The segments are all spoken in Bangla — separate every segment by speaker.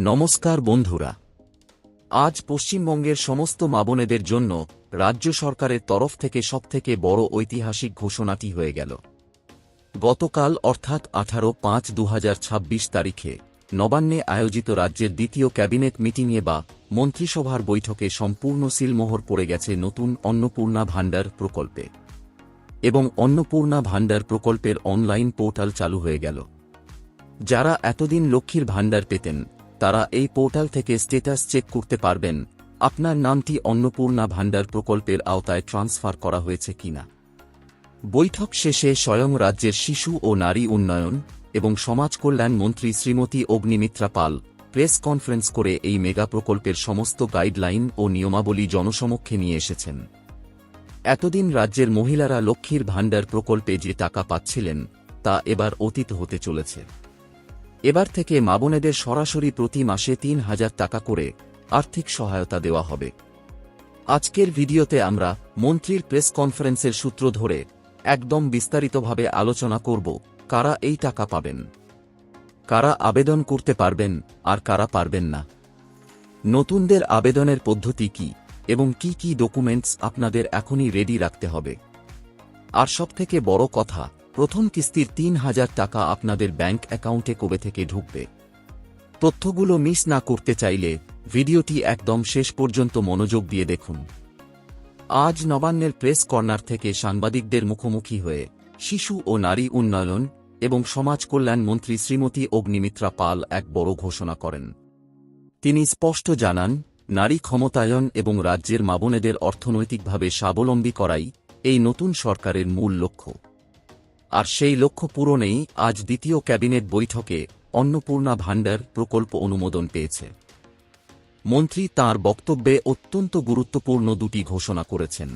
Speaker 1: নমস্কার বন্ধুরা, আজ পশ্চিমবঙ্গের সমস্ত মা-বোনেদের জন্য রাজ্য সরকারের তরফ থেকে সবথেকে বড় ঐতিহাসিক ঘোষণাটি হয়ে গেল। গতকাল অর্থাৎ 18/5/2026 তারিখে নবান্নে আয়োজিত রাজ্যের দ্বিতীয় ক্যাবিনেট মিটিংয়ে বা মন্ত্রিসভার বৈঠকে সম্পূর্ণ সিলমোহর পড়ে গেছে নতুন অন্নপূর্ণা ভাণ্ডার প্রকল্পে, এবং অন্নপূর্ণা ভাণ্ডার প্রকল্পের অনলাইন পোর্টাল চালু হয়ে গেল। যারা এতদিন লক্ষ্মীর ভাণ্ডার পেতেন তারা এই পোর্টাল থেকে স্ট্যাটাস চেক করতে পারবেন আপনার নামটি অন্নপূর্ণা ভাণ্ডার প্রকল্পের আওতায় ট্রান্সফার করা হয়েছে কিনা। বৈঠক শেষে স্বয়ং রাজ্যের শিশু ও নারী উন্নয়ন এবং সমাজ কল্যাণ মন্ত্রী শ্রীমতী অগ্নিমিত্রা পাল প্রেস কনফারেন্স করে এই মেগা প্রকল্পের সমস্ত গাইডলাইন ও নিয়মাবলী জনসমক্ষে নিয়ে এসেছেন। এতদিন রাজ্যের মহিলারা লক্ষ্মীর ভাণ্ডার প্রকল্পে যে টাকা পাচ্ছিলেন তা এবার অতীত হতে চলেছে। এবার থেকে মা-বোনেদের সরাসরি প্রতি মাসে ৩,০০০ টাকা করে আর্থিক সহায়তা দেওয়া হবে। আজকের ভিডিওতে আমরা মন্ত্রীর প্রেস কনফারেন্সের সূত্র ধরে একদম বিস্তারিতভাবে আলোচনা করব কারা এই টাকা পাবেন, কারা আবেদন করতে পারবেন আর কারা পারবেন না, নতুনদের আবেদনের পদ্ধতি কি এবং কি কি ডকুমেন্টস আপনাদের এখনই রেডি রাখতে হবে। আর সবথেকে বড় কথা, প্রথম কিস্তির ৩,০০০ টাকা আপনাদের ব্যাংক অ্যাকাউন্টে কবে থেকে ঢুকবে। তথ্যগুলো মিস না করতে চাইলে ভিডিওটি একদম শেষ পর্যন্ত মনোযোগ দিয়ে দেখুন। আজ নবান্নের প্রেস কর্নার থেকে সাংবাদিকদের মুখোমুখি হয়ে শিশু ও নারী উন্নয়ন এবং সমাজ কল্যাণ মন্ত্রী শ্রীমতী অগ্নিমিত্রা পাল এক বড় ঘোষণা করেন। তিনি স্পষ্ট জানান, নারী ক্ষমতায়ন এবং রাজ্যের মা-বোনেদের অর্থনৈতিকভাবে স্বাবলম্বী করাই এই নতুন সরকারের মূল লক্ষ্য। আর সেই লক্ষ্য পূরণেই আজ দ্বিতীয় ক্যাবিনেট বৈঠকে অন্নপূর্ণা ভাণ্ডার প্রকল্প অনুমোদন পেয়েছে। মন্ত্রী তাঁর বক্তব্যে অত্যন্ত গুরুত্বপূর্ণ দুটি ঘোষণা করেছেন।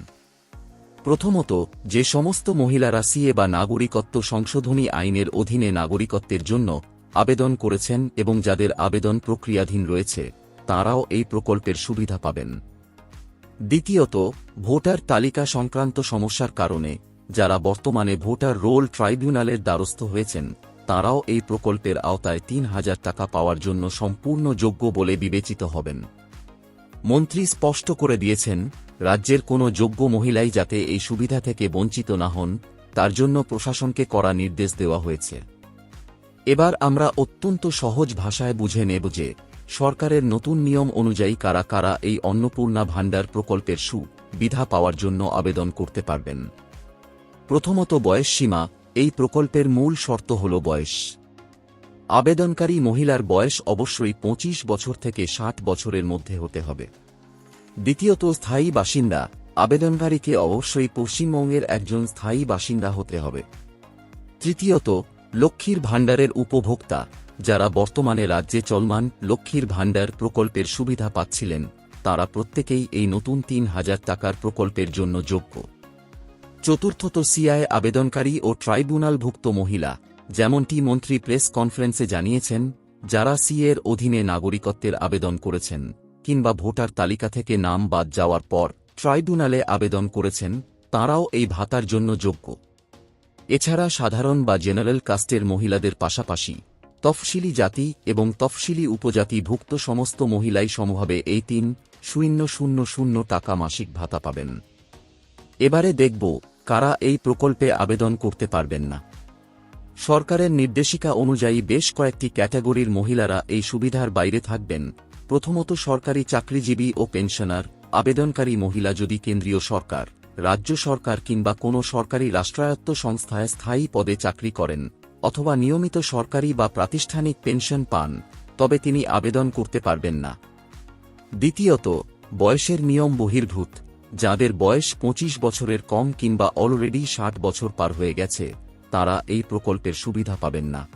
Speaker 1: প্রথমত, যে সমস্ত মহিলারা সিএ বা নাগরিকত্ব সংশোধনী আইনের অধীনে নাগরিকত্বের জন্য আবেদন করেছেন এবং যাদের আবেদন প্রক্রিয়াধীন রয়েছে তাঁরাও এই প্রকল্পের সুবিধা পাবেন। দ্বিতীয়ত, ভোটার তালিকা সংক্রান্ত সমস্যার কারণে যারা বর্তমানে ভোটার রোল ট্রাইব্যুনালের দ্বারস্থ হয়েছেন তাঁরাও এই প্রকল্পের আওতায় ৩,০০০ টাকা পাওয়ার জন্য সম্পূর্ণ যোগ্য বলে বিবেচিত হবেন। মন্ত্রী স্পষ্ট করে দিয়েছেন, রাজ্যের কোনো যোগ্য মহিলাই যাতে এই সুবিধা থেকে বঞ্চিত না হন তার জন্য প্রশাসনকে কড়া নির্দেশ দেওয়া হয়েছে। এবার আমরা অত্যন্ত সহজ ভাষায় বুঝে নেব যে সরকারের নতুন নিয়ম অনুযায়ী কারা কারা এই অন্নপূর্ণা ভাণ্ডার প্রকল্পের সুবিধা পাওয়ার জন্য আবেদন করতে পারবেন। প্রথমত, বয়স সীমা। এই প্রকল্পের মূল শর্ত হল বয়স। আবেদনকারী মহিলার বয়স অবশ্যই ২৫ বছর থেকে ৬০ বছরের মধ্যে হতে হবে। দ্বিতীয়ত, স্থায়ী বাসিন্দা। আবেদনকারীকে অবশ্যই পশ্চিমবঙ্গের একজন স্থায়ী বাসিন্দা হতে হবে। তৃতীয়ত, লক্ষ্মীর ভাণ্ডারের উপভোক্তা। যারা বর্তমানে রাজ্যে চলমান লক্ষ্মীর ভাণ্ডার প্রকল্পের সুবিধা পাচ্ছিলেন তারা প্রত্যেকেই এই নতুন ৩,০০০ টাকার প্রকল্পের জন্য যোগ্য। চতুর্থত, সিআই আবেদনকারী ও ট্রাইব্যুনালভুক্ত মহিলা। যেমনটি মন্ত্রী প্রেস কনফারেন্সে জানিয়েছেন, যারা সিএর অধীনে নাগরিকত্বের আবেদন করেছেন কিংবা ভোটার তালিকা থেকে নাম বাদ যাওয়ার পর ট্রাইব্যুনালে আবেদন করেছেন তাঁরাও এই ভাতার জন্য যোগ্য। এছাড়া সাধারণ বা জেনারেল কাস্টের মহিলাদের পাশাপাশি তফসিলি জাতি এবং তফসিলি উপজাতিভুক্ত সমস্ত মহিলাই সমভাবে এই ৩,০০০ টাকা মাসিক ভাতা পাবেন। এবারে দেখব কারা এই প্রকল্পে আবেদন করতে পারবেন না। সরকারের নির্দেশিকা অনুযায়ী বেশ কয়েকটি ক্যাটাগরির মহিলারা এই সুবিধার বাইরে থাকবেন। প্রথমত, সরকারি চাকরিজীবী ও পেনশনার। আবেদনকারী মহিলা যদি কেন্দ্রীয় সরকার, রাজ্য সরকার কিংবা কোনো সরকারি রাষ্ট্রায়ত্ত সংস্থায় স্থায়ী পদে চাকরি করেন অথবা নিয়মিত সরকারি বা প্রাতিষ্ঠানিক পেনশন পান তবে তিনি আবেদন করতে পারবেন না। দ্বিতীয়ত, বয়সের নিয়ম বহির্ভূত। যাদের বয়স ২৫ বছরের কম কিংবা অলরেডি ৬০ বছর পার হয়ে গেছে তারা এই প্রকল্পের সুবিধা পাবেন না।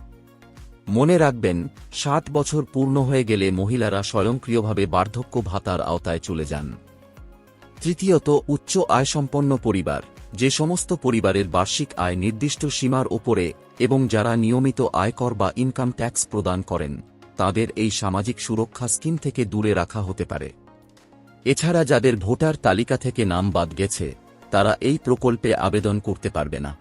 Speaker 1: মনে রাখবেন, ৬০ বছর পূর্ণ হয়ে গেলে মহিলারা স্বয়ংক্রিয়ভাবে বার্ধক্য ভাতার আওতায় চলে যান। তৃতীয়ত, উচ্চ আয়সম্পন্ন পরিবার। যে সমস্ত পরিবারের বার্ষিক আয় নির্দিষ্ট সীমার ওপরে এবং যারা নিয়মিত আয়কর বা ইনকাম ট্যাক্স প্রদান করেন তাদের এই সামাজিক সুরক্ষা স্কিম থেকে দূরে রাখা হতে পারে। এছাড়া যাদের ভোটার তালিকা থেকে নাম বাদ গেছে তারা এই প্রকল্পে আবেদন করতে পারবে না।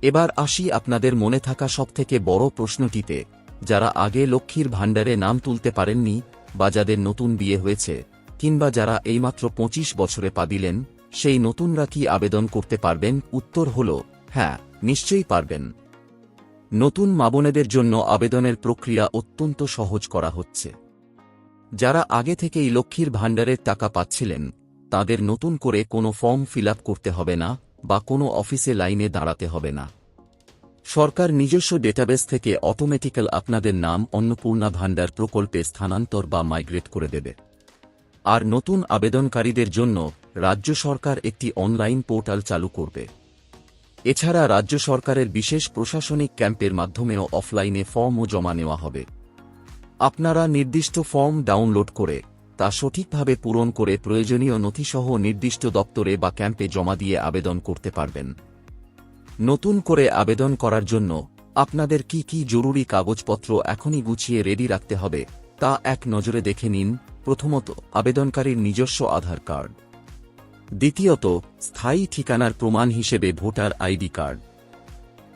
Speaker 1: এবার আসি আপনাদের মনে থাকা সবথেকে বড় প্রশ্নটিতে, যারা আগে লক্ষ্মীর ভাণ্ডারে নাম তুলতে পারেননি, বা যাদের নতুন বিয়ে হয়েছে, কিংবা যারা এইমাত্র 25 বছরে পা দিলেন, সেই নতুনরা কি আবেদন করতে পারবেন? উত্তর হল হ্যাঁ, নিশ্চয়ই পারবেন। নতুন মা-বোনেদের জন্য আবেদনের প্রক্রিয়া অত্যন্ত সহজ করা হচ্ছে। যারা আগে থেকেই লক্ষ্মীর ভাণ্ডারের টাকা পাচ্ছিলেন, তাদের নতুন করে কোনো ফর্ম ফিল আপ করতে হবে না বা কোনো অফিসে লাইনে দাঁড়াতে হবে না। সরকার নিজস্ব ডেটাবেস থেকে অটোমেটিক্যাল আপনাদের নাম অন্নপূর্ণা ভাণ্ডার প্রকল্পে স্থানান্তর বা মাইগ্রেট করে দেবে। আর নতুন আবেদনকারীদের জন্য রাজ্য সরকার একটি অনলাইন পোর্টাল চালু করবে। এছাড়া রাজ্য সরকারের বিশেষ প্রশাসনিক ক্যাম্পের মাধ্যমেও অফলাইনে ফর্মও জমা নেওয়া হবে। আপনারা নির্দিষ্ট ফর্ম ডাউনলোড করে তা সঠিকভাবে পূরণ করে প্রয়োজনীয় নথিসহ নির্দিষ্ট দপ্তরে বা ক্যাম্পে জমা দিয়ে আবেদন করতে পারবেন। নতুন করে আবেদন করার জন্য আপনাদের কি কি জরুরি কাগজপত্র এখনই গুছিয়ে রেডি রাখতে হবে তা এক নজরে দেখে নিন। প্রথমত, আবেদনকারীর নিজস্ব আধার কার্ড। দ্বিতীয়ত, স্থায়ী ঠিকানার প্রমাণ হিসেবে ভোটার আইডি কার্ড।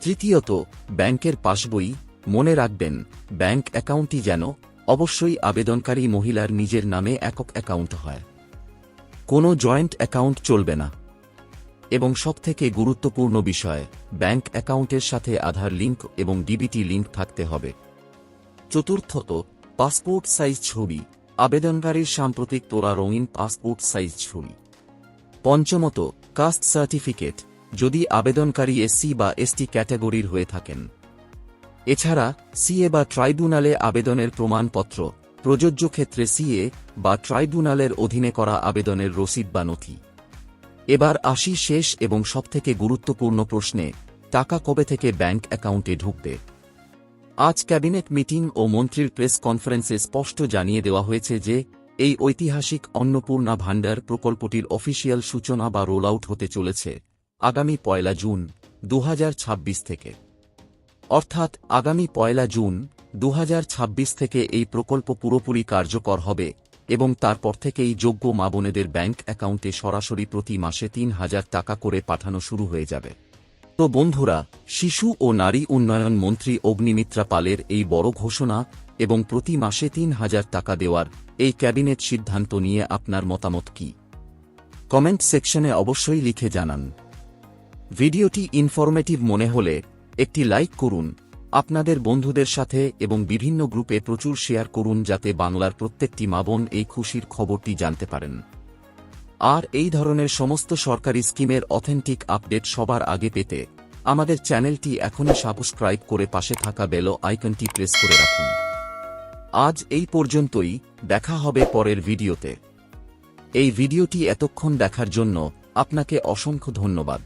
Speaker 1: তৃতীয়ত, ব্যাংকের পাসবই। মনে রাখবেন, ব্যাংক অ্যাকাউন্টটি যেন অবশ্যই আবেদনকারী মহিলার নিজের নামে একক অ্যাকাউন্ট হয়। কোনো জয়েন্ট অ্যাকাউন্ট চলবে না। এবং সবথেকে গুরুত্বপূর্ণ বিষয়, ব্যাংক অ্যাকাউন্টের সাথে আধার লিঙ্ক এবং ডিবিটি লিঙ্ক থাকতে হবে। চতুর্থত, পাসপোর্ট সাইজ ছবি। আবেদনকারীর সাম্প্রতিক তোলা রঙিন পাসপোর্ট সাইজ ছবি। পঞ্চমত, কাস্ট সার্টিফিকেট, যদি আবেদনকারী এসসি বা এসটি ক্যাটাগরির হয়ে থাকেন। এছাড়া সিএ বা ট্রাইব্যুনালে আবেদনের প্রমাণপত্র, প্রযোজ্য ক্ষেত্রে সিএ বা ট্রাইব্যুনালের অধীনে করা আবেদনের রসিদ বা নথি। এবার আসি শেষ এবং সবথেকে গুরুত্বপূর্ণ প্রশ্নে, টাকা কবে থেকে ব্যাংক অ্যাকাউন্টে ঢুকবে? আজ ক্যাবিনেট মিটিং ও মন্ত্রীর প্রেস কনফারেন্সে স্পষ্ট জানিয়ে দেওয়া হয়েছে যে এই ঐতিহাসিক অন্নপূর্ণা ভাণ্ডার প্রকল্পটির অফিসিয়াল সূচনা বা রোল আউট হতে চলেছে আগামী 1 জুন 2026 থেকে। অর্থাৎ আগামী 1 জুন 2026 থেকে এই প্রকল্প পুরোপুরি কার্যকর হবে এবং তারপর থেকেই যোগ্য মা-বোনেদের ব্যাংক অ্যাকাউন্টে সরাসরি প্রতি মাসে 3,000 টাকা করে পাঠানো শুরু হয়ে যাবে। তো বন্ধুরা, শিশু ও নারী উন্নয়ন মন্ত্রী অগ্নিমিত্রা পালের এই বড় ঘোষণা এবং প্রতি মাসে 3,000 টাকা দেওয়ার এই ক্যাবিনেট সিদ্ধান্ত নিয়ে আপনার মতামত কি? কমেন্ট সেকশনে অবশ্যই লিখে জানান। ভিডিওটি ইনফরমেটিভ মনে হলে একটি লাইক করুন, আপনাদের বন্ধুদের সাথে এবং বিভিন্ন গ্রুপে প্রচুর শেয়ার করুন যাতে বাংলার প্রত্যেকটি মা-বোন এই খুশির খবরটি জানতে পারেন। আর এই ধরনের সমস্ত সরকারি স্কিমের অথেন্টিক আপডেট সবার আগে পেতে আমাদের চ্যানেলটি এখনই সাবস্ক্রাইব করে পাশে থাকা বেল আইকনটি প্রেস করে রাখুন। আজ এই পর্যন্তই, দেখা হবে পরের ভিডিওতে। এই ভিডিওটি এতক্ষণ দেখার জন্য আপনাকে অসংখ্য ধন্যবাদ।